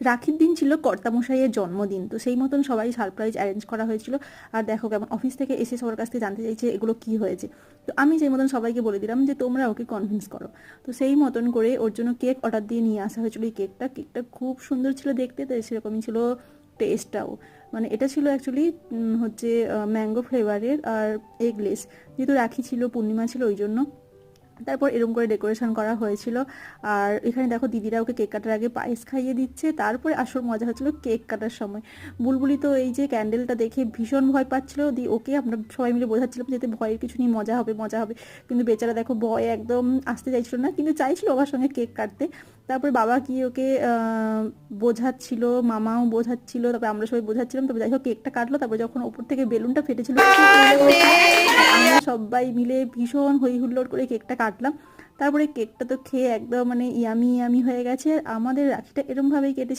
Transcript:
রাখির দিন ছিল কর্তামশাইয়ের জন্মদিন, তো সেই মতন সবাই সারপ্রাইজ অ্যারেঞ্জ করা হয়েছিল। আর দেখো কেমন অফিস থেকে এসে সবার কাছ থেকে জানতে চাইছে এগুলো কি হয়েছে। তো আমি সেই মতন সবাইকে বলে দিলাম যে তোমরা ওকে কনভিন্স করো। তো সেই মতন করে ওর জন্য কেক অর্ডার দিয়ে নিয়ে আসা হয়েছিল। এই কেকটা খুব সুন্দর ছিল দেখতে, তাই সেরকমই ছিল টেস্টটাও। মানে এটা ছিল অ্যাকচুয়ালি হচ্ছে ম্যাঙ্গো ফ্লেভারের আর এগলেস, যেহেতু রাখি ছিল পূর্ণিমা ছিল ওই জন্য। তারপর এরকম করে ডেকোরেশন করা হয়েছিল। আর এখানে দেখো দিদিরা ওকে কেক কাটার আগে পায়েস খাইয়ে দিচ্ছে, তারপরে আসল মজা হচ্ছিল কেক কাটার সময়। বুলবুলি তো এই যে ক্যান্ডেলটা দেখে ভীষণ ভয় পাচ্ছিল, ওকে আমরা সবাই মিলে বোঝাচ্ছিলাম যাতে ভয়ের কিছু নেই, মজা হবে মজা হবে। কিন্তু বেচারা দেখো ভয় একদম আসতে চাইছিল না, কিন্তু চাইছিল বাবার সঙ্গে কেক কাটতে। তারপরে বাবা কি ওকে বোঝাচ্ছিল, মামাও বোঝাচ্ছিল, তারপরে আমরা সবাই বোঝাচ্ছিলাম। তারপরে যাই হোক কেকটা কাটলো, তারপরে যখন ওপর থেকে বেলুনটা ফেটেছিল আমরা সবাই মিলে ভীষণ হই হুল্লোড় করে কেকটা কাটলাম। তারপরে কেকটা তো খেয়ে একদম মানে ইয়ামি ইয়ামি হয়ে গেছে। আমাদের রাখিটা এরম ভাবেই কেটেছিল।